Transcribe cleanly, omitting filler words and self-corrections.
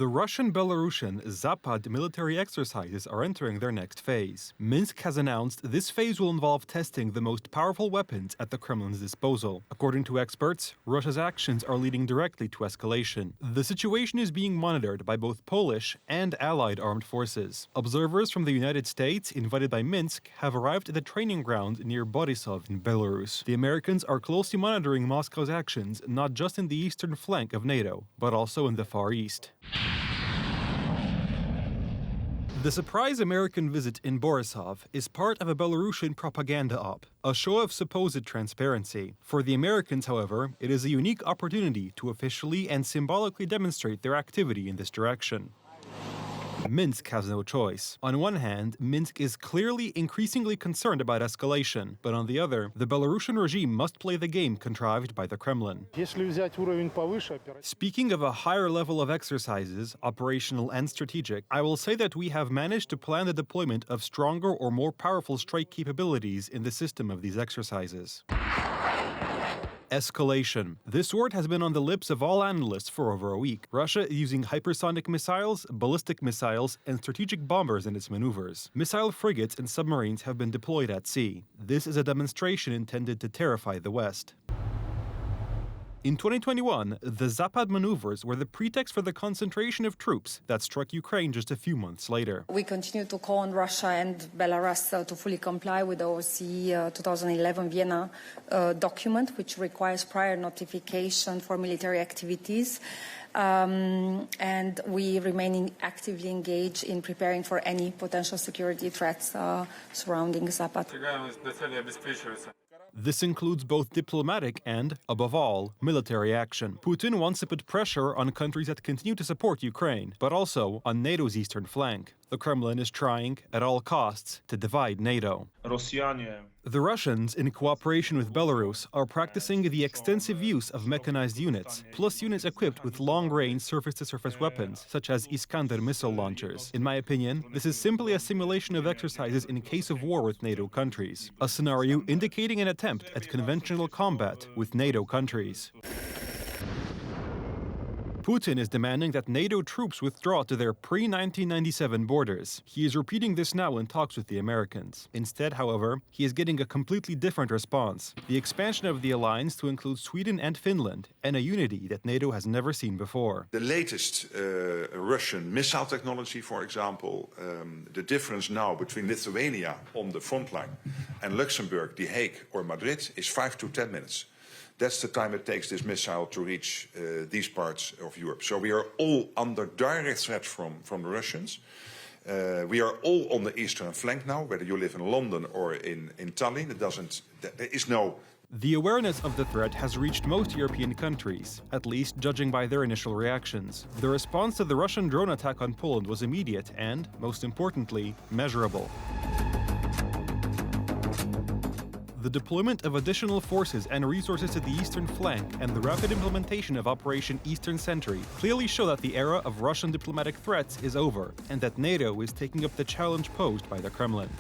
The Russian-Belarusian ZAPAD military exercises are entering their next phase. Minsk has announced this phase will involve testing the most powerful weapons at the Kremlin's disposal. According to experts, Russia's actions are leading directly to escalation. The situation is being monitored by both Polish and allied armed forces. Observers from the United States, invited by Minsk, have arrived at the training ground near Borisov in Belarus. The Americans are closely monitoring Moscow's actions, not just in the eastern flank of NATO, but also in the Far East. The surprise American visit in Borisov is part of a Belarusian propaganda op, a show of supposed transparency. For the Americans, however, it is a unique opportunity to officially and symbolically demonstrate their activity in this direction. Minsk has no choice. On one hand, Minsk is clearly increasingly concerned about escalation, but on the other, the Belarusian regime must play the game contrived by the Kremlin. Speaking of a higher level of exercises, operational and strategic, I will say that we have managed to plan the deployment of stronger or more powerful strike capabilities in the system of these exercises. Escalation. This word has been on the lips of all analysts for over a week. Russia is using hypersonic missiles, ballistic missiles, and strategic bombers in its maneuvers. Missile frigates and submarines have been deployed at sea. This is a demonstration intended to terrify the West. In 2021, the ZAPAD maneuvers were the pretext for the concentration of troops that struck Ukraine just a few months later. We continue to call on Russia and Belarus to fully comply with the OSCE 2011 Vienna document, which requires prior notification for military activities. And we remain actively engaged in preparing for any potential security threats surrounding ZAPAD. This includes both diplomatic and, above all, military action. Putin wants to put pressure on countries that continue to support Ukraine, but also on NATO's eastern flank. The Kremlin is trying, at all costs, to divide NATO. The Russians, in cooperation with Belarus, are practicing the extensive use of mechanized units, plus units equipped with long-range surface-to-surface weapons, such as Iskander missile launchers. In my opinion, this is simply a simulation of exercises in case of war with NATO countries, a scenario indicating an attempt at conventional combat with NATO countries. Putin is demanding that NATO troops withdraw to their pre-1997 borders. He is repeating this now in talks with the Americans. Instead, however, he is getting a completely different response: the expansion of the alliance to include Sweden and Finland, and a unity that NATO has never seen before. The latest Russian missile technology, for example, the difference now between Lithuania on the front line and Luxembourg, The Hague or Madrid is 5 to 10 minutes. That's the time it takes this missile to reach these parts of Europe. So we are all under direct threat from the Russians. We are all on the eastern flank now, whether you live in London or in Tallinn. There is no... The awareness of the threat has reached most European countries, at least judging by their initial reactions. The response to the Russian drone attack on Poland was immediate and, most importantly, measurable. The deployment of additional forces and resources to the eastern flank and the rapid implementation of Operation Eastern Sentry clearly show that the era of Russian diplomatic threats is over and that NATO is taking up the challenge posed by the Kremlin.